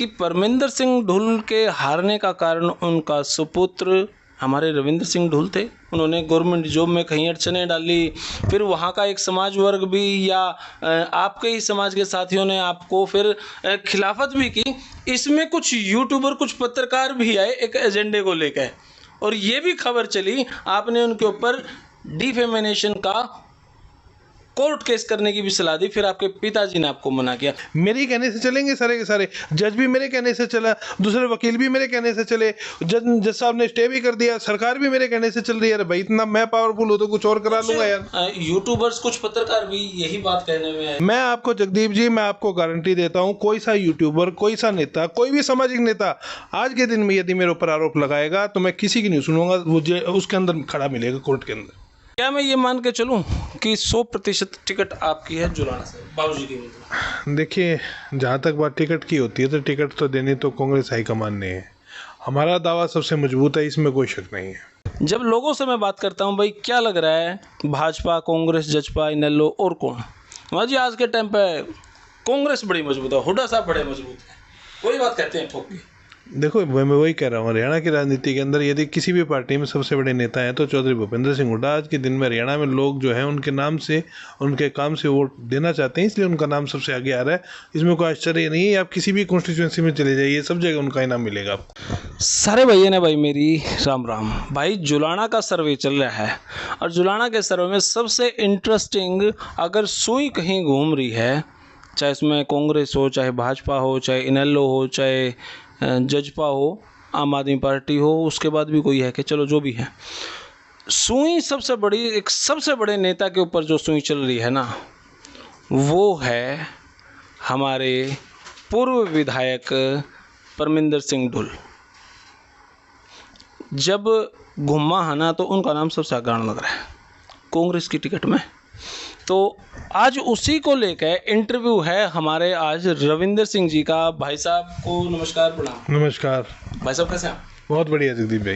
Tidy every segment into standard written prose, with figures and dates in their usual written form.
कि परमिंदर सिंह ढुल के हारने का कारण उनका सुपुत्र हमारे रविंद्र सिंह ढुल थे। उन्होंने गवर्नमेंट जॉब में कहीं अड़चनें डाली, फिर वहाँ का एक समाज वर्ग भी या आपके ही समाज के साथियों ने आपको फिर खिलाफत भी की। इसमें कुछ यूट्यूबर, कुछ पत्रकार भी आए एक एजेंडे को लेकर, और ये भी खबर चली आपने उनके ऊपर डिफेमेनेशन का कोर्ट केस करने की भी सलाह दी, फिर आपके पिताजी ने आपको मना किया। मेरे कहने से चलेंगे सारे के सारे, जज भी मेरे कहने से चला, दूसरे वकील भी मेरे कहने से चले, जज साहब ने स्टे भी कर दिया, सरकार भी मेरे कहने से चल रही है। अरे भाई इतना मैं पावरफुल हो तो कुछ और करा लूंगा यार। यूट्यूबर्स, कुछ पत्रकार भी यही बात कहने में है। मैं आपको जगदीप जी, मैं आपको गारंटी देता हूँ, कोई सा यूट्यूबर, कोई सा नेता, कोई भी सामाजिक नेता आज के दिन में यदि मेरे ऊपर आरोप लगाएगा तो मैं किसी की नहीं सुनूंगा, मुझे उसके अंदर खड़ा मिलेगा कोर्ट के अंदर। क्या मैं ये मान के चलूं कि 100% टिकट आपकी है जुलाना से, बाबूजी की? मतलब देखिए, जहाँ तक बात टिकट की होती है तो टिकट तो देनी तो कांग्रेस हाईकमान ने है। हमारा दावा सबसे मजबूत है, इसमें कोई शक नहीं है। जब लोगों से मैं बात करता हूँ, भाई क्या लग रहा है, भाजपा, कांग्रेस, जजपा, इनेलो और कौन? वहाँ जी आज के टाइम पे कांग्रेस बड़ी मजबूत है, हुड्डा साहब बड़े मजबूत है, कोई बात कहते हैं ठोक के। देखो, मैं वही कह रहा हूँ, हरियाणा की राजनीति के अंदर यदि किसी भी पार्टी में सबसे बड़े नेता हैं तो चौधरी भूपेंद्र सिंह हुड्डा। आज के दिन में हरियाणा में लोग जो हैं उनके नाम से, उनके काम से वोट देना चाहते हैं, इसलिए उनका नाम सबसे आगे आ रहा है। इसमें कोई आश्चर्य नहीं है। आप किसी भी कॉन्स्टिट्यूंसी में चले जाइए, सब जगह उनका इनाम मिलेगा आपको। सारे भैया ने भाई मेरी राम राम। भाई जुलाना का सर्वे चल रहा है, और जुलाना के सर्वे में सबसे इंटरेस्टिंग, अगर सुई कहीं घूम रही है, चाहे इसमें कांग्रेस हो, चाहे भाजपा हो, चाहे इनेलो हो, चाहे जजपा हो, आम आदमी पार्टी हो, उसके बाद भी कोई है कि चलो जो भी है, सुई सबसे बड़ी, एक सबसे बड़े नेता के ऊपर जो सुई चल रही है ना, वो है हमारे पूर्व विधायक परमिंदर सिंह ढुल। जब घुमा है ना तो उनका नाम सबसे आगे लग रहा है कांग्रेस की टिकट में। तो आज उसी को लेकर इंटरव्यू है हमारे आज रविंद्र सिंह जी का। भाई साहब को नमस्कार, प्रणाम। नमस्कार भाई साहब, कैसे हैं? बहुत बढ़िया जगदीप भाई।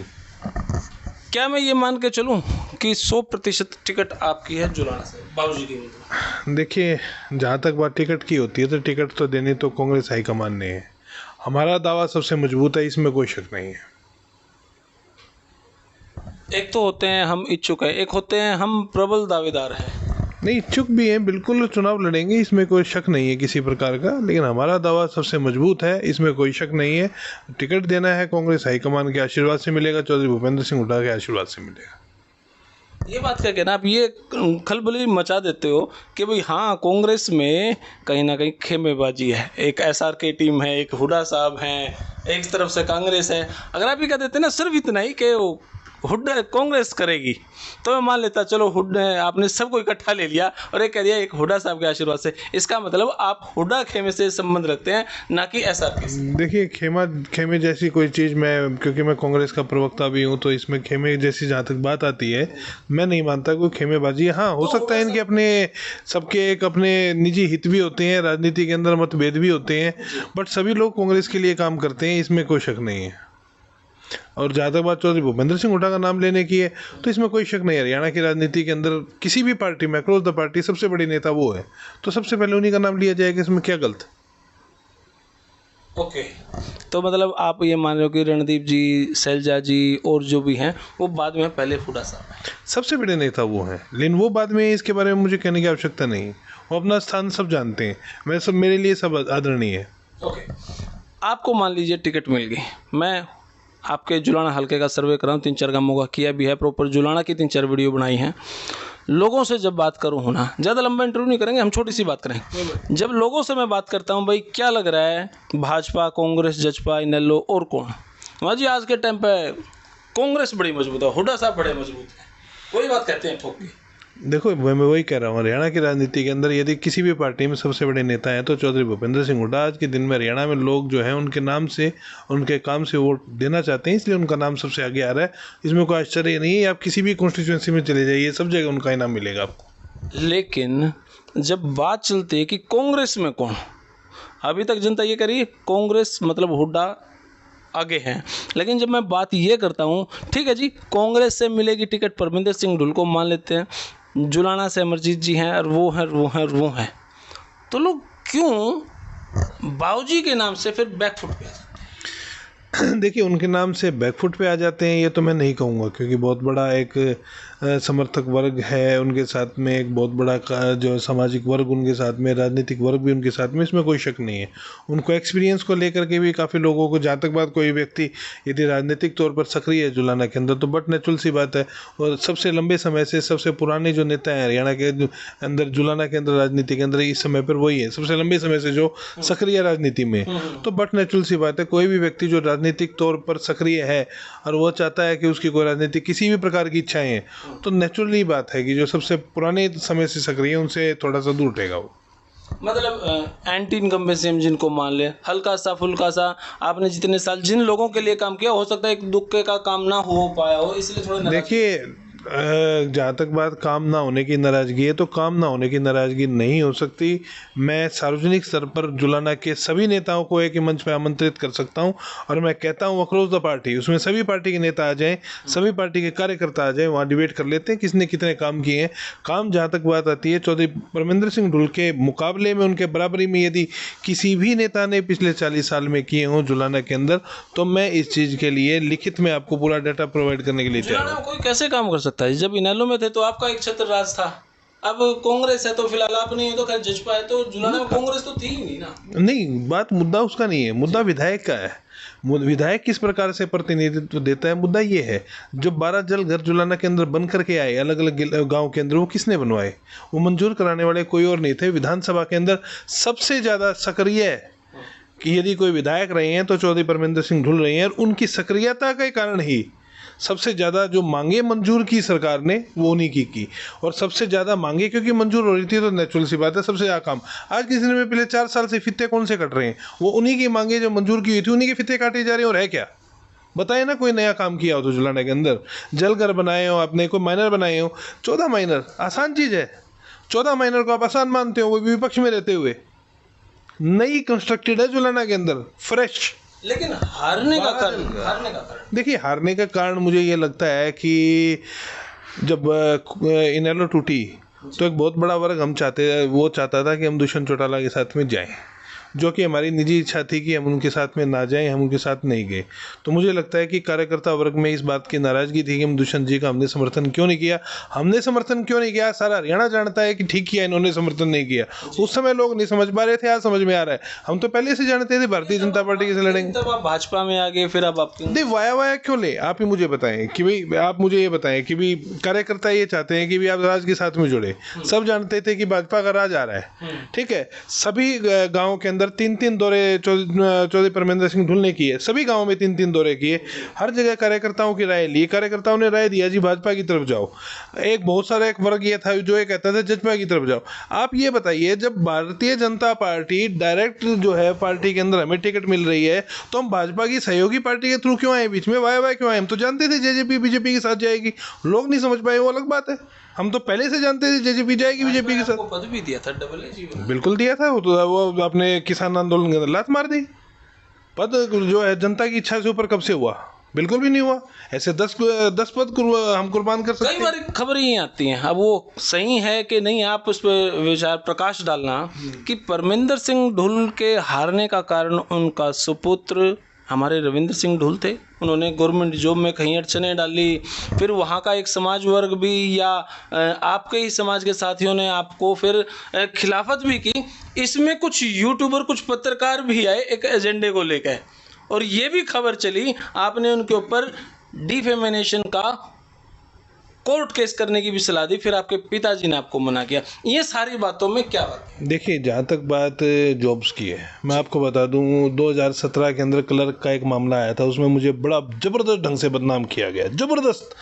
क्या मैं ये मान के चलूं कि 100% टिकट आपकी है जुलाना से, बाबूजी की? मतलब देखिए, जहाँ तक बात टिकट की होती है तो टिकट तो देनी तो कांग्रेस हाईकमान ने है। हमारा दावा सबसे मजबूत है, इसमें कोई शक नहीं है। एक तो होते हैं हम इच्छुक है, एक होते हैं हम प्रबल दावेदार हैं। नहीं, इच्छुक भी हैं, बिल्कुल चुनाव लड़ेंगे, इसमें कोई शक नहीं है किसी प्रकार का, लेकिन हमारा दावा सबसे मजबूत है, इसमें कोई शक नहीं है। टिकट देना है कांग्रेस हाईकमान के आशीर्वाद से मिलेगा, चौधरी भूपेंद्र सिंह हुड्डा के आशीर्वाद से मिलेगा। ये बात क्या कहना, आप ये खलबली मचा देते हो कि भाई हाँ, कांग्रेस में कहीं ना कहीं खेमेबाजी है, एक एसआरके टीम है, एक हुड्डा साहब हैं, एक तरफ से कांग्रेस है। अगर आप ये कह देते ना सिर्फ इतना ही कि वो हुड्डा कांग्रेस करेगी, तो मैं मान लेता, चलो हुड्डा, आपने सबको इकट्ठा ले लिया और एक कह दिया एक हुड्डा साहब के आशीर्वाद से। इसका मतलब आप हुड्डा खेमे से संबंध रखते हैं, ना कि एसआरके से। देखिए, खेमे जैसी कोई चीज़, मैं क्योंकि मैं कांग्रेस का प्रवक्ता भी हूँ, तो इसमें खेमे जैसी जहाँ तक बात आती है, मैं नहीं मानता कोई खेमेबाजी। हाँ, हो सकता है इनके अपने, सबके एक अपने निजी हित भी होते हैं, राजनीति के अंदर मतभेद भी होते हैं, बट सभी लोग कांग्रेस के लिए काम करते हैं, इसमें कोई शक नहीं है। और जहाँ तक बात चौधरी भूपेंद्र सिंह हुड्डा का नाम लेने की है, तो इसमें कोई शक नहीं है। हरियाणा की राजनीति के अंदर किसी भी पार्टी में अक्रॉस द पार्टी सबसे बड़ी नेता वो है, तो सबसे पहले उन्हीं का नाम लिया जाएगा, इसमें क्या गलत? ओके, तो मतलब आप ये मान रहे हो कि रणदीप जी, शैलजा जी और जो भी हैं वो बाद में, पहले हुड्डा साहब हैं, सबसे बड़े नेता वो हैं, लेकिन वो बाद में, इसके बारे में मुझे कहने की आवश्यकता नहीं। वो अपना स्थान सब जानते हैं, मैं सब, मेरे लिए सब आदरणीय है। ओके, आपको मान लीजिए टिकट मिल गई, मैं आपके जुलाना हल्के का सर्वे कर रहा हूँ, 3-4 गांवों का किया भी है, प्रॉपर जुलाना की 3-4 वीडियो बनाई हैं। लोगों से जब बात करूँ ना, ज़्यादा लंबा इंटरव्यू नहीं करेंगे हम, छोटी सी बात करेंगे। जब लोगों से मैं बात करता हूँ, भाई क्या लग रहा है, भाजपा, कांग्रेस, जजपा, इनेलो और कौन? वहाँ जी आज के टाइम पे कांग्रेस बड़ी मजबूत है, हुड्डा साहब बड़े मजबूत है, कोई बात कहते हैं ठोक के। देखो, मैं वही कह रहा हूँ, हरियाणा की राजनीति के अंदर यदि किसी भी पार्टी में सबसे बड़े नेता हैं तो चौधरी भूपेंद्र सिंह हुड्डा। आज के दिन में हरियाणा में लोग जो हैं उनके नाम से, उनके काम से वोट देना चाहते हैं, इसलिए उनका नाम सबसे आगे आ रहा है। इसमें कोई आश्चर्य नहीं है। आप किसी भी कॉन्स्टिट्यूंसी में चले जाइए, सब जगह उनका इनाम मिलेगा आपको। लेकिन जब बात चलती है कि कांग्रेस में कौन, अभी तक जनता ये करी कांग्रेस मतलब हुड्डा आगे हैं, लेकिन जब मैं बात ये करता हूँ, ठीक है जी, कांग्रेस से मिलेगी टिकट परमिंदर सिंह ढुल को, मान लेते हैं जुलाना से अमरजीत जी हैं, और वो हैं, तो लोग क्यों बाबूजी के नाम से फिर बैकफुट पे आ जाते देखिए, उनके नाम से बैकफुट पे आ जाते हैं ये तो मैं नहीं कहूँगा, क्योंकि बहुत बड़ा एक समर्थक वर्ग है उनके साथ में, एक बहुत बड़ा जो सामाजिक वर्ग उनके साथ में, राजनीतिक वर्ग भी उनके साथ में, इसमें कोई शक नहीं है। उनको एक्सपीरियंस को लेकर के भी काफ़ी लोगों को, जहाँ तक बात कोई व्यक्ति यदि राजनीतिक तौर पर सक्रिय है जुलाना के अंदर, तो बट नेचुरल सी बात है। और सबसे लंबे समय से सबसे पुराने जो नेता हैं हरियाणा के अंदर, जुलाना के अंदर, राजनीति के अंदर इस समय पर वही है सबसे लंबे समय से जो सक्रिय राजनीति में। तो बट नेचुरल सी बात है, कोई भी व्यक्ति जो राजनीतिक तौर पर सक्रिय है और वो चाहता है कि उसकी कोई राजनीति किसी भी प्रकार की इच्छाएं हैं, तो नेचुरली बात है कि जो सबसे पुराने समय से सक्रिय है उनसे थोड़ा सा दूर रहेगा वो। मतलब एंटी इनकम्बेंसी हम जिनको मान ले, हल्का सा फुल्का सा, आपने जितने साल जिन लोगों के लिए काम किया, हो सकता है एक दुक्के का काम ना हो पाया हो, इसलिए थोड़ा देखिए, जहाँ तक बात काम ना होने की नाराज़गी है, तो काम ना होने की नाराज़गी नहीं हो सकती। मैं सार्वजनिक स्तर पर जुलाना के सभी नेताओं को एक ही मंच पर आमंत्रित कर सकता हूँ और मैं कहता हूँ अक्रॉस द पार्टी, उसमें सभी पार्टी के नेता आ जाएं, सभी पार्टी के कार्यकर्ता आ जाएं, वहाँ डिबेट कर लेते हैं किसने कितने काम किए हैं। काम जहाँ तक बात आती है, चौधरी परमिंदर सिंह ढुल के मुकाबले में, उनके बराबरी में यदि किसी भी नेता ने पिछले 40 साल में किए हों जुलाना के अंदर, तो मैं इस चीज़ के लिए लिखित में आपको पूरा डाटा प्रोवाइड करने के लिए तैयार हूँ। कोई कैसे काम कर सकता है? जब इनेलो में थे तो आपका एक छत्र राज था, अब कांग्रेस है तो फिलहाल आप नहीं हो, तो खैर जजपा है, तो जुलाना में कांग्रेस तो थी ही नहीं ना। नहीं, बात मुद्दा उसका नहीं है, मुद्दा विधायक का है। विधायक किस प्रकार से प्रतिनिधित्व देता है, मुद्दा ये है। जब 12 जल घर जुलाना के अंदर बन करके आए अलग अलग गांव के अंदर, वो किसने बनवाए? वो मंजूर कराने वाले कोई और नहीं थे। विधानसभा के अंदर सबसे ज़्यादा सक्रिय कि यदि कोई विधायक रहे हैं तो चौधरी परमिंदर सिंह ढुल रहे हैं, और उनकी सक्रियता के कारण ही सबसे ज़्यादा जो मांगे मंजूर की सरकार ने, वो उन्हीं की। और सबसे ज़्यादा मांगे क्योंकि मंजूर हो रही थी, तो नेचुरल सी बात है सबसे ज़्यादा काम आज किसी ने पिछले 4 साल से फित्ते कौन से कट रहे हैं, वो उन्हीं की मांगे जो मंजूर की हुई थी, उन्हीं के फित्ते काटे जा रहे हैं। और है क्या, बताए ना कोई नया काम किया हो तो जुलाना के अंदर? जलघर बनाए हो आपने, कोई माइनर बनाए हो? 14 माइनर आसान चीज़ है। 14 माइनर को आप आसान मानते हो, वो भी विपक्ष में रहते हुए? नई कंस्ट्रक्टेड है जुलाना के अंदर, फ्रेश। लेकिन हारने का कारण देखिए, हारने का कारण मुझे ये लगता है कि जब इनेलो टूटी तो एक बहुत बड़ा वर्ग वो चाहता था कि हम दुष्यंत चौटाला के साथ में जाएं, जो कि हमारी निजी इच्छा थी कि हम उनके साथ में ना जाएं, हम उनके साथ नहीं गए। तो मुझे लगता है कि कार्यकर्ता वर्ग में इस बात की नाराज़गी थी कि हम दुष्यंत जी का हमने समर्थन क्यों नहीं किया। सारा हरियाणा जानता है कि ठीक किया, इन्होंने समर्थन नहीं किया। उस समय लोग नहीं समझ पा रहे थे, आज समझ में आ रहा है। हम तो पहले से जानते थे भारतीय जनता पार्टी से लड़ेंगे। तब आप भाजपा में आ गए, फिर अब आप वाया क्यों ले? आप ही मुझे बताएं कि भाई, आप मुझे ये बताएं कि भाई कार्यकर्ता ये चाहते हैं कि भाई आप राज के साथ में जुड़े। सब जानते थे कि भाजपा का राज आ रहा है, ठीक है। सभी गाँव के अंदर 3-3 दौरे चौधरी परमिंदर सिंह ढुल ने किए, सभी गाँव में 3-3 दौरे किए, हर जगह कार्यकर्ताओं की राय ली, कार्यकर्ताओं ने राय दिया जी भाजपा की तरफ जाओ। एक बहुत सारा एक वर्ग ये था जो ये कहता था जजपा की तरफ जाओ। आप ये बताइए, जब भारतीय जनता पार्टी डायरेक्ट जो है पार्टी के अंदर हमें टिकट मिल रही है, तो हम भाजपा की सहयोगी पार्टी के थ्रू क्यों आए बीच में? वाय क्यों आए? हम तो जानते थे जेजेपी बीजेपी के साथ जाएगी, लोग नहीं समझ पाए, वो अलग बात है। हम तो पहले से जानते थे जेजेपी जाएगी बीजेपी के साथ। पद भी दिया था, डबल एजी बिल्कुल दिया था, वो अपने किसान आंदोलन के अंदर लात मार दी। पद जो है जनता की इच्छा से ऊपर कब से हुआ? बिल्कुल भी नहीं हुआ। ऐसे 10 पद हम कुर्बान कर सकते हैं। कई बार खबरें ही आती हैं, अब वो सही है कि नहीं, आप उस पर विचार प्रकाश डालना कि परमिंदर सिंह ढुल के हारने का कारण उनका सुपुत्र हमारे रविंद्र सिंह ढुल थे। उन्होंने गवर्नमेंट जॉब में कहीं अड़चनें डाली, फिर वहाँ का एक समाज वर्ग भी या आपके ही समाज के साथियों ने आपको फिर खिलाफत भी की। इसमें कुछ यूट्यूबर, कुछ पत्रकार भी आए एक एजेंडे को लेकर, और ये भी खबर चली आपने उनके ऊपर डिफेमेनेशन का कोर्ट केस करने की भी सलाह दी, फिर आपके पिताजी ने आपको मना किया। ये सारी बातों में क्या बात है? देखिए, जहाँ तक बात जॉब्स की है, मैं आपको बता दूँ 2017 के अंदर क्लर्क का एक मामला आया था, उसमें मुझे बड़ा ज़बरदस्त ढंग से बदनाम किया गया। ज़बरदस्त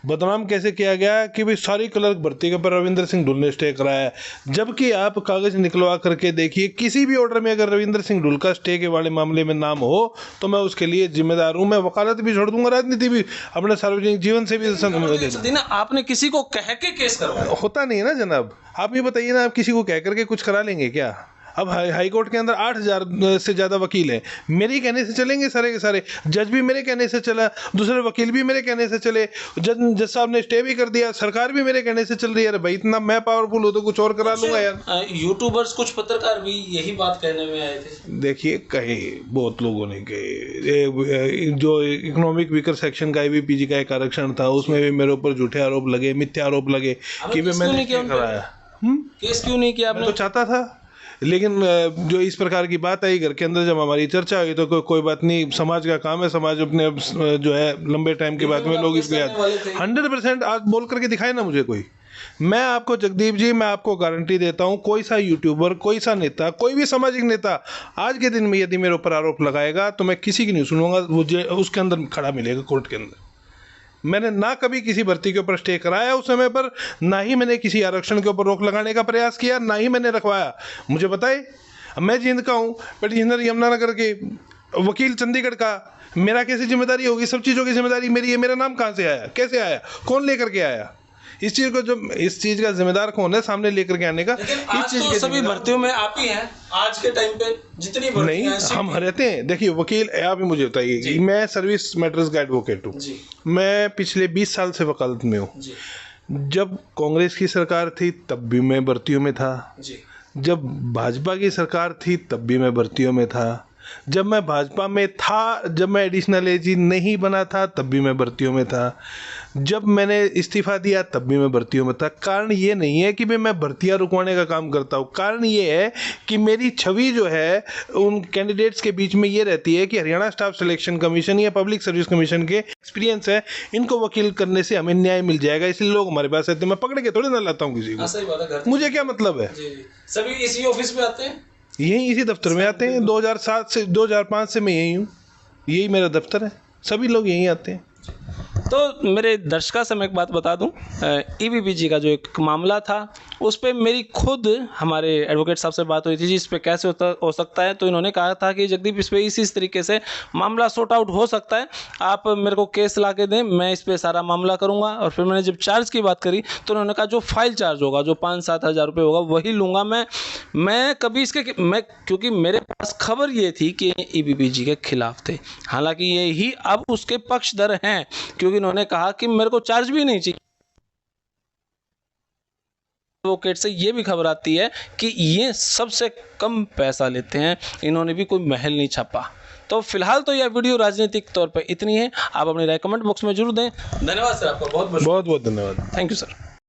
बदनाम कैसे किया गया कि भाई सारी क्लर्क भर्ती के ऊपर रविंद्र सिंह ढुल ने स्टे कराया है, जबकि आप कागज़ निकलवा करके देखिए, किसी भी ऑर्डर में अगर रविंद्र सिंह ढुल का स्टे के वाले मामले में नाम हो तो मैं उसके लिए जिम्मेदार हूँ। मैं वकालत भी छोड़ दूंगा, राजनीति भी, अपने सार्वजनिक जीवन से भी। आपने किसी को कह के केस करवाया? होता नहीं है ना जनाब। आप ये बताइए ना, आप किसी को कह करके कुछ करा लेंगे क्या? अब हाई कोर्ट के अंदर 8,000 से ज़्यादा वकील हैं, मेरे कहने से चलेंगे सारे के सारे, जज भी मेरे कहने से चला, दूसरे वकील भी मेरे कहने से चले, जज साहब ने स्टे भी कर दिया, सरकार भी मेरे कहने से चल रही है। अरे भाई इतना मैं पावरफुल हो तो कुछ और करा लूँगा यार। यूट्यूबर्स कुछ पत्रकार भी यही बात कहने में आए थे। देखिए कहे बहुत लोगों ने कहे, जो इकोनॉमिक वीकर सेक्शन का ABPG का एक आरक्षण था उसमें भी मेरे ऊपर झूठे आरोप लगे, मिथ्या आरोप लगे कि मैंने क्या कराया। केस क्यों नहीं किया आपने? तो चाहता था, लेकिन जो इस प्रकार की बात आई घर के अंदर जब हमारी चर्चा हुई तो कोई बात नहीं, समाज का काम है, समाज अपने जो है लंबे टाइम के बाद में लोग इसको याद 100% आज बोल करके दिखाए ना मुझे कोई। मैं आपको जगदीप जी, मैं आपको गारंटी देता हूं, कोई सा यूट्यूबर, कोई सा नेता, कोई भी सामाजिक नेता आज के दिन में यदि मेरे ऊपर आरोप लगाएगा तो मैं किसी की नहीं सुनूंगा, वो उसके अंदर खड़ा मिलेगा कोर्ट के अंदर। मैंने ना कभी किसी भर्ती के ऊपर स्टे कराया उस समय पर, ना ही मैंने किसी आरक्षण के ऊपर रोक लगाने का प्रयास किया, ना ही मैंने रखवाया। मुझे बताए, मैं जींद का हूँ, पिटिशनर यमुनानगर के, वकील चंडीगढ़ का, मेरा कैसी जिम्मेदारी होगी? सब चीज़ों की जिम्मेदारी मेरी है। मेरा नाम कहाँ से आया, कैसे आया, कौन लेकर के आया? इस चीज को, जो इस चीज का जिम्मेदार कौन है सामने लेकर के आने का? इस चीज के सभी भर्तियों में आप ही हैं आज के टाइम पे, जितनी भर्ती नहीं हम रहते हैं। देखिए वकील, आप ही मुझे बताइए, मैं सर्विस मैटर्स का एडवोकेट हूँ, मैं पिछले 20 साल से वकालत में हूँ। जब कांग्रेस की सरकार थी तब भी मैं भर्तियों में था, जब भाजपा की सरकार थी तब भी मैं भर्तियों में था, जब मैं भाजपा में था, जब मैं एडिशनल AG नहीं बना था तब भी मैं भर्तियों में था, जब मैंने इस्तीफा दिया तब भी मैं भर्तियों में था। कारण ये नहीं है कि मैं भर्तियां रुकवाने का काम करता हूँ, कारण ये है कि मेरी छवि जो है उन कैंडिडेट्स के बीच में ये रहती है कि हरियाणा स्टाफ सिलेक्शन कमीशन या पब्लिक सर्विस कमीशन के एक्सपीरियंस है, इनको वकील करने से हमें न्याय मिल जाएगा, इसलिए लोग हमारे पास आते हैं। मैं पकड़ के थोड़ी ना लाता हूँ किसी को, मुझे क्या मतलब है? सभी इसी ऑफिस में आते हैं, यही इसी दफ्तर में आते हैं। 2007 से 2005 से मैं यही हूँ, यही मेरा दफ्तर है, सभी लोग यहीं आते हैं। तो मेरे दर्शकों से मैं एक बात बता दूं, EBPG का जो एक मामला था उस पर मेरी खुद हमारे एडवोकेट साहब से बात हुई थी जी, इस पर कैसे हो सकता है। तो इन्होंने कहा था कि जगदीप इस पर इस तरीके से मामला सॉर्ट आउट हो सकता है, आप मेरे को केस ला के दें, मैं इस पर सारा मामला करूँगा। और फिर मैंने जब चार्ज की बात करी तो उन्होंने कहा जो फाइल चार्ज होगा, जो 5-7 हज़ार रुपये होगा वही लूँगा मैं कभी क्योंकि मेरे पास खबर ये थी कि EBPG के खिलाफ थे, हालांकि यही अब उसके पक्षधर हैं, क्योंकि इन्होंने कहा कि मेरे को चार्ज भी नहीं चाहिए। एडवोकेट से ये भी खबर आती है कि ये सबसे कम पैसा लेते हैं, इन्होंने भी कोई महल नहीं छापा। तो फिलहाल तो यह वीडियो राजनीतिक तौर पे इतनी है, आप अपनी राय कमेंट बॉक्स में जरूर दें। धन्यवाद सर, आपका बहुत बहुत धन्यवाद। Thank you sir.